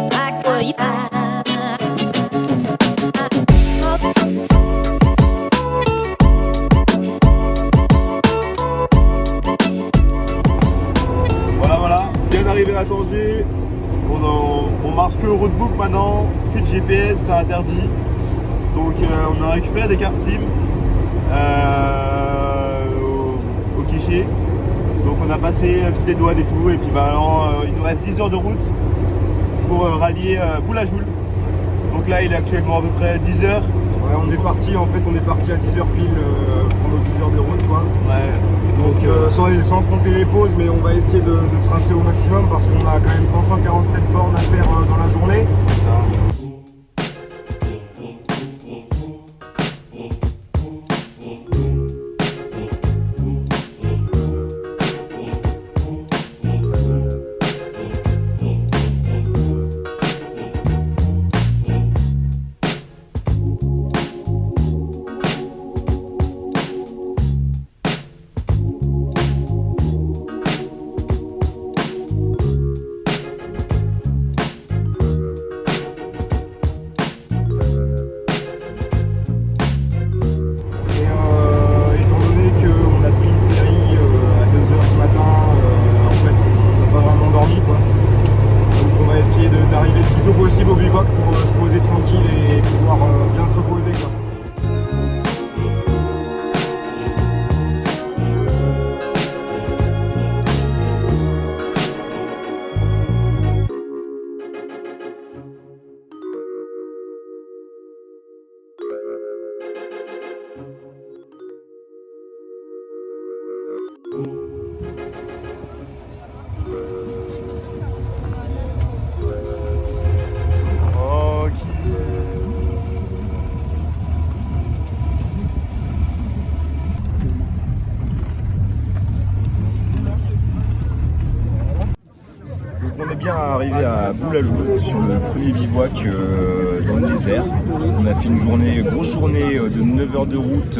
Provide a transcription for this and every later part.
back where you are. Voilà, bien arrivé à Tanger. On marche que au roadbook maintenant, plus de GPS, c'est interdit. Donc on a récupéré des cartes SIM au guichet. Donc on a passé toutes les douanes et tout. Et puis maintenant il nous reste 10 heures de route pour rallier Boulajoul. Donc là il est actuellement à peu près 10 heures. Ouais, on est parti à 10h pile pour nos 10 heures de route quoi. Ouais. Donc sans compter les pauses, mais on va essayer de tracer au maximum parce qu'on a quand même 547 bornes à faire dans la journée. C'est ça. D'arriver le plus tôt possible au bivouac pour se poser tranquille et pouvoir bien se reposer quoi. On est bien arrivé à Boulajoul sur le premier bivouac dans le désert. On a fait une grosse journée de 9 heures de route,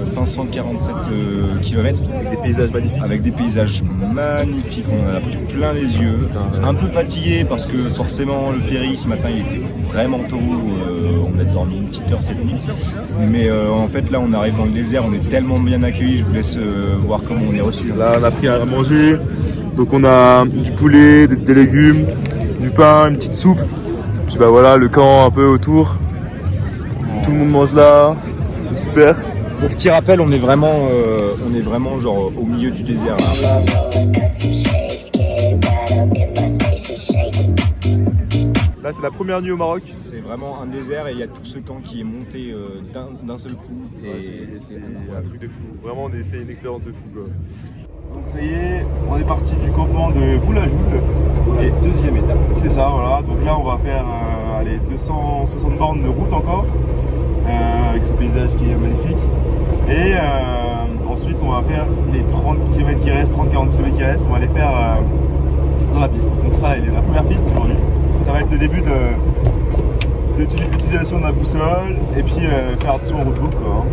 547 km. Avec des paysages magnifiques. Avec des paysages magnifiques, on en a pris plein les yeux. Un peu fatigué parce que forcément le ferry ce matin il était vraiment tôt, on a dormi une petite heure cette nuit. Mais en fait là on arrive dans le désert, on est tellement bien accueillis, je vous laisse voir comment on est reçu. Là on a pris à manger. Donc on a du poulet, des légumes, du pain, une petite soupe. Puis bah voilà, le camp un peu autour. Tout le monde mange là, c'est super. Pour petit rappel, on est vraiment genre au milieu du désert. Là. Là c'est la première nuit au Maroc. C'est vraiment un désert et il y a tout ce camp qui est monté d'un seul coup. Ouais, c'est un truc de fou. Vraiment c'est une expérience de fou quoi. Donc ça y est, on est parti du campement de Boulajoul. Et deuxième étape. C'est ça, voilà. Donc là, on va faire 260 bornes de route encore, avec ce paysage qui est magnifique. Et ensuite, on va faire les 30 km qui restent, 30-40 km qui restent, on va les faire dans la piste. Donc ça, la première piste aujourd'hui. Ça va être le début de l'utilisation de la boussole et puis faire attention au roadbook quoi.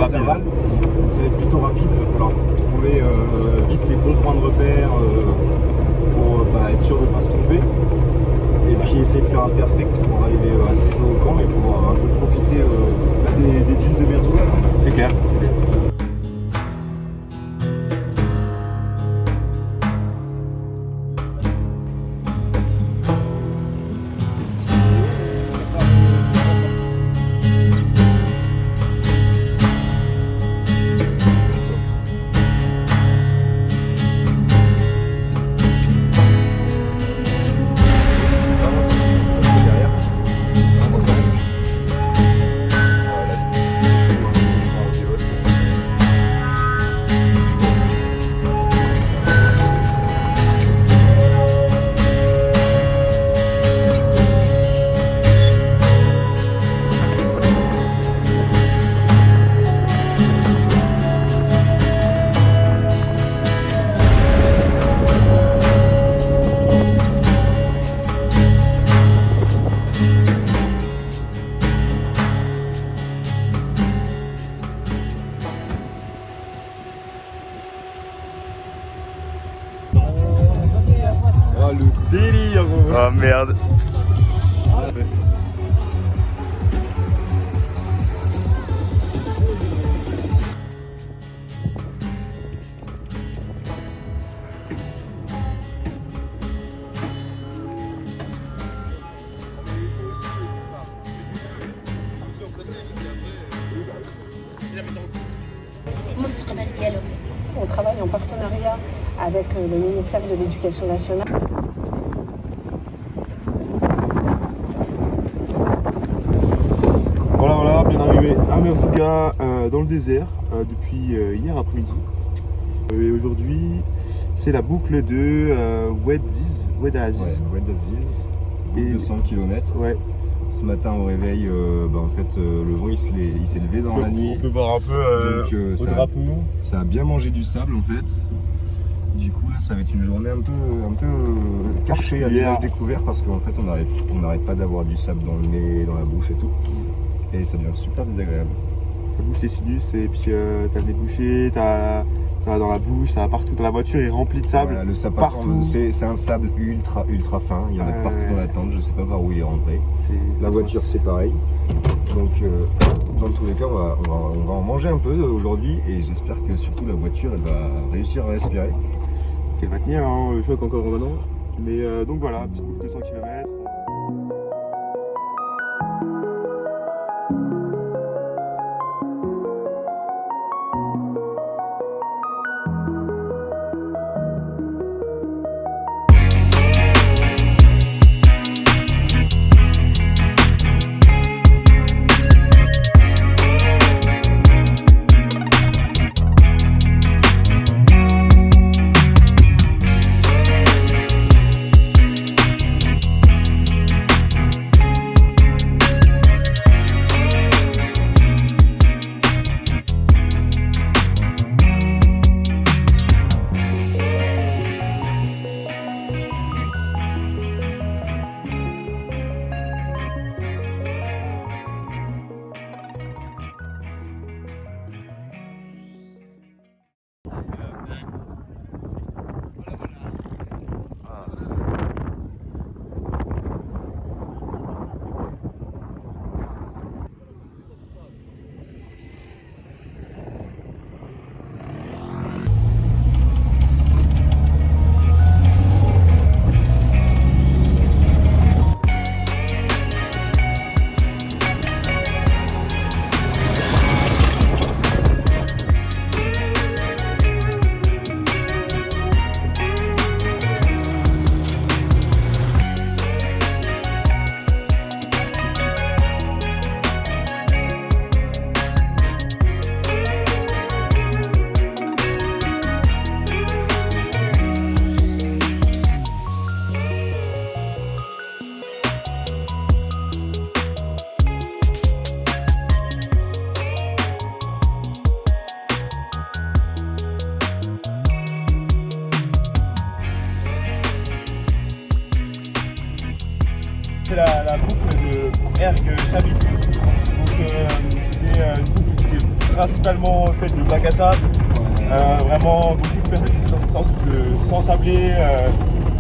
rapide. intervalles. Donc ça va être plutôt rapide, il va falloir trouver vite les bons points de repère pour être sûr de ne pas se tromper. Et puis essayer de faire un perfect pour arriver assez tôt au camp et pour un peu profiter des dunes de Bertouga. C'est clair. Ah, le délire, gros. Ah merde. On travaille en partenariat avec le ministère de l'Éducation nationale. Voilà, bien arrivé à Merzouga dans le désert depuis hier après-midi. Et aujourd'hui, c'est la boucle de Oued Aziz. Ouais, Oued Aziz, Et- 200 km. Ouais. Ce matin au réveil, le vent il s'est levé dans la nuit. On peut voir un peu Donc, au ça- drapeau. Ça a bien mangé du sable en fait. Du coup là ça va être une journée un peu cachée à visage découvert parce qu'en fait on n'arrête pas d'avoir du sable dans le nez, dans la bouche et tout. Et ça devient super désagréable. Ça bouge les sinus et puis t'as le nez bouché, ça va dans la bouche, ça va partout. Dans la voiture est rempli de sable. Voilà, le sable partout. c'est un sable ultra fin. Il y en a partout dans la tente, je sais pas par où il est rentré. La voiture c'est pareil. Donc dans tous les cas on va en manger un peu aujourd'hui et j'espère que surtout la voiture elle va réussir à respirer. qu'elle va tenir, hein, le choc encore revenant. Mais donc voilà, petite boucle de 200 km. C'est la boucle de Erg Chabit. Donc c'était une boucle qui était principalement fait de bac à sable. Vraiment beaucoup de personnes qui se sentent sans sabler.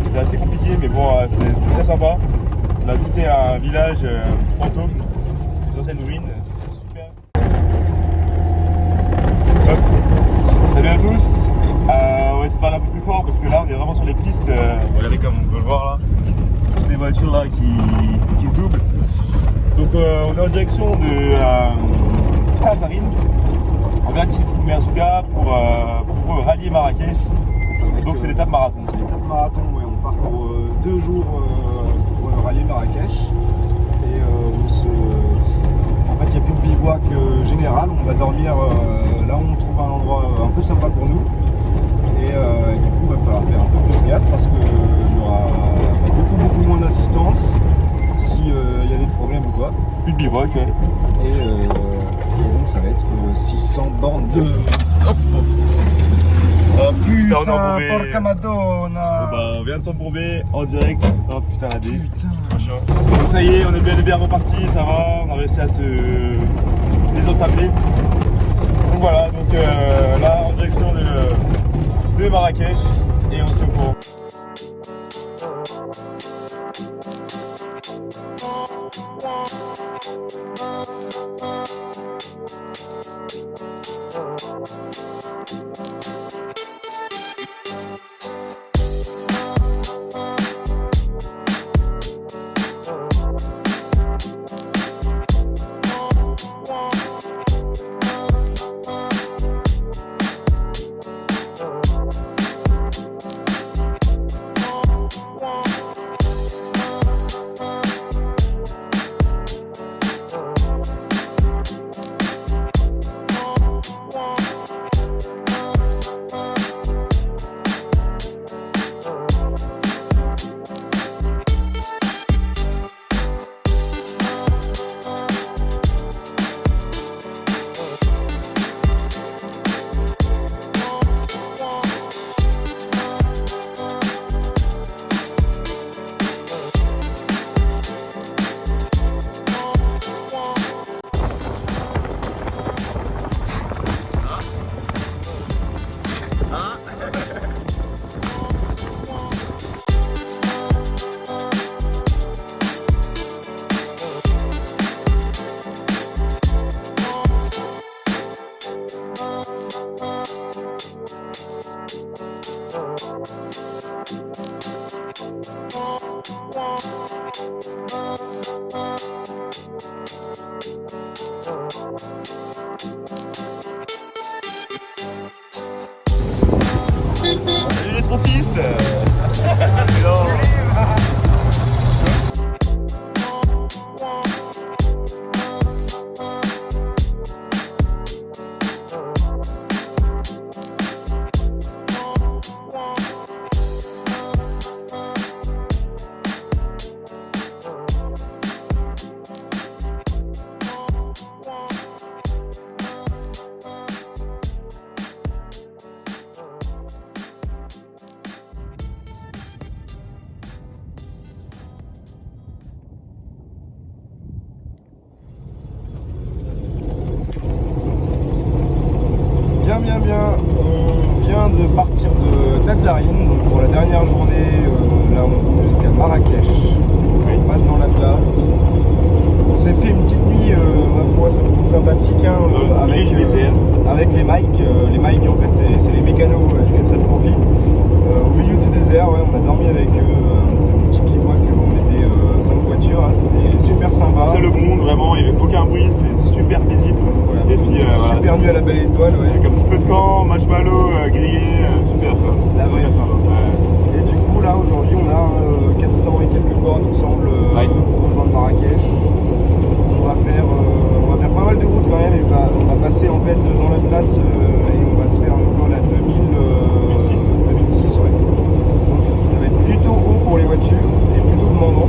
C'était assez compliqué, mais bon, c'était très sympa. On a visité un village fantôme, les anciennes ruines, c'était super. Hop. Salut à tous. On va essayer de parler un peu plus fort parce que là on est vraiment sur les pistes. Regardez comme on peut le voir là. Toutes les voitures là qui se doublent. Donc on est en direction de Tazarine. On vient de Merzouga pour rallier Marrakech. Donc c'est l'étape marathon. C'est l'étape marathon, ouais. On part pour 2 jours pour rallier Marrakech. Et en fait il n'y a plus de bivouac général. On va dormir là où on trouve un endroit un peu sympa pour nous. Et du coup il va falloir faire un peu plus gaffe parce qu'il y aura beaucoup moins d'assistance s'il y a des problèmes ou quoi. Plus de bivouac, ouais. Et donc ça va être 600 bornes de... Oh putain, on est Putain, embourbé. porca madonna. On vient de s'embourber en direct. Oh putain la dé. C'est trop chiant. Donc ça y est, on est bien reparti, ça va. On a réussi à se désensabler. Donc voilà, donc là en direction de Marrakech et on se tient au courant. Les trophistes. Bien. On vient de partir de Tazarine donc pour la dernière journée. Là on roule jusqu'à Marrakech. On passe dans l'Atlas. On s'est fait une petite nuit, ma foi, sympathique hein, avec les Mikes. Les Mikes en fait c'est les mécanos du très profil. Au milieu du désert, ouais, on a dormi avec un petit bivouac, on était 5 voitures, hein, c'était super sympa. C'est le monde, vraiment, il n'y avait aucun bruit, c'était super paisible. Voilà. Et puis Super voilà, nuit à la belle étoile, ouais. comme feu de camp, marshmallow grillé, super quoi. La vraie. Super sympa. Ouais. Et du coup là aujourd'hui on a 400 et quelques bornes il me semble pour rejoindre Marrakech. On va faire pas mal de routes quand même et on va passer en fait dans l'Atlas et on va se faire encore la 2006 ouais. Donc ça va être plutôt haut pour les voitures et plutôt demandant.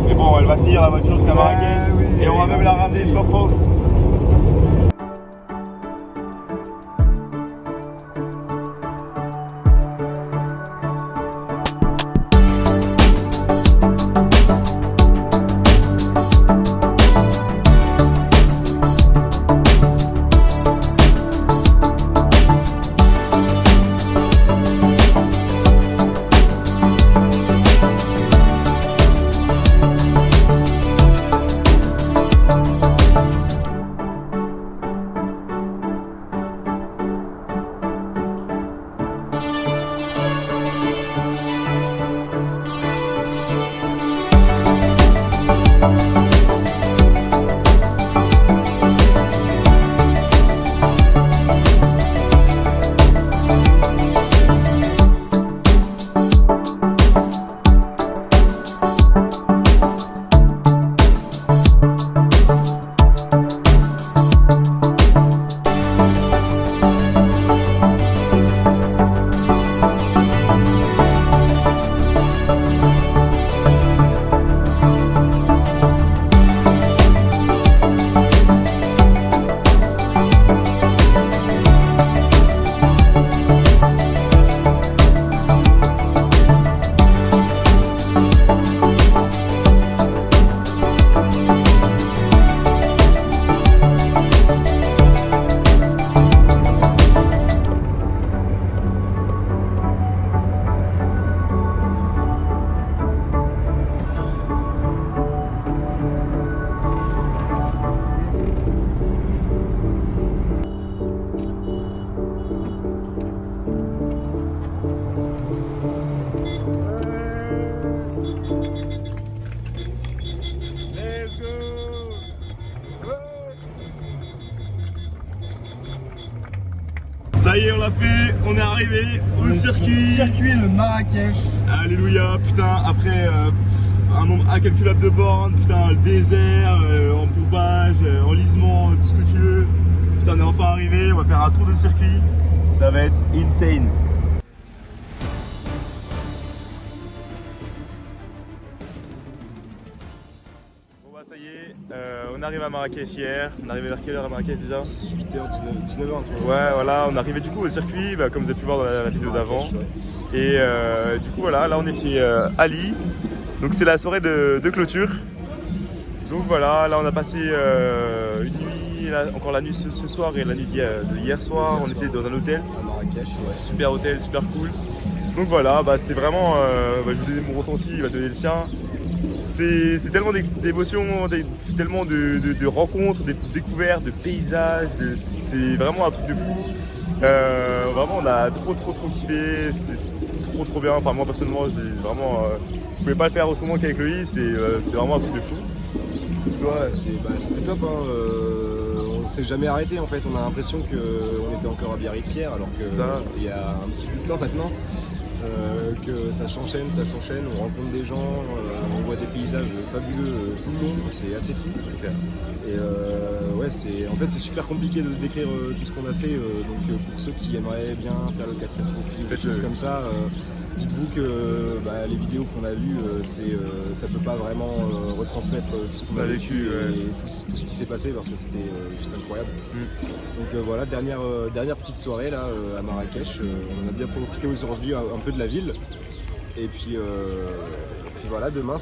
Mais bon, elle va tenir la voiture jusqu'à Marrakech oui, et on va même la ramener jusqu'en France. Ça y est, on l'a fait, on est arrivé au circuit. Circuit de Marrakech. Alléluia, putain, après un nombre incalculable de bornes, putain, le désert, en bourbage, enlisement, tout ce que tu veux. Putain, on est enfin arrivé, on va faire un tour de circuit. Ça va être insane. Bon bah ça y est, on arrive à Marrakech hier. On est arrivé vers quelle heure à Marrakech déjà? 18h, 19h, tu vois. Ouais, voilà, on est arrivé du coup au circuit, bah, comme vous avez pu voir dans la vidéo d'avant. Et du coup voilà, là on est chez Ali. Donc c'est la soirée de clôture. Donc voilà, là on a passé une nuit, là, encore la nuit ce soir et la nuit de hier soir. On était dans un hôtel. À Marrakech, ouais. Super hôtel, super cool. Donc voilà, bah, c'était vraiment, je vous donner mon ressenti, il va donner le sien. C'est tellement d'émotions, tellement de rencontres, de découvertes, de paysages. C'est vraiment un truc de fou. Vraiment, on a trop kiffé. C'était trop bien. Enfin, moi personnellement, je pouvais pas le faire autrement qu'avec Loïs. C'est vraiment un truc de fou. Ouais, c'était top. Hein. On s'est jamais arrêté en fait. On a l'impression qu'on était encore à Biarritz hier, alors que c'était il y a un petit bout de temps maintenant. Que ça s'enchaîne, on rencontre des gens, on voit des paysages fabuleux tout le long, c'est assez fou. C'est clair. Et ouais, en fait c'est super compliqué de décrire tout ce qu'on a fait, donc pour ceux qui aimeraient bien faire le 4x profil, des choses comme ça, dites-vous que les vidéos qu'on a vues, ça peut pas vraiment retransmettre tout ce qu'on a vécu et tout ce qui s'est passé, parce que c'était juste incroyable. Donc voilà, dernière petite soirée là à Marrakech, on a bien profité aujourd'hui un peu de la ville. Et puis voilà, demain,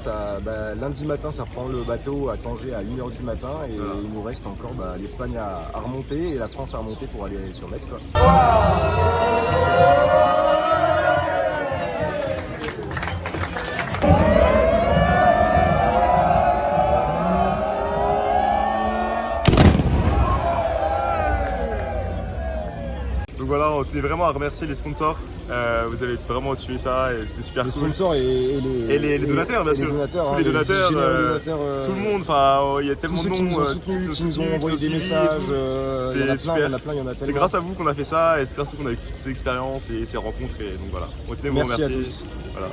lundi matin, ça prend le bateau à Tanger à 1h du matin, et il nous reste encore l'Espagne à remonter et la France à remonter pour aller sur Metz, quoi. Donc voilà, on tenait vraiment à remercier les sponsors. Vous avez vraiment tué ça et c'était super cool. Les sponsors et les donateurs, bien sûr. Tous les donateurs, tout le monde. Enfin, il y a tellement de noms qui nous ont envoyé des messages. C'est super. Il y en a plein. C'est grâce à vous qu'on a fait ça et c'est grâce à vous qu'on a eu toutes ces expériences et ces rencontres. Et donc voilà, on tenait à vous remercier. Merci à tous. Voilà.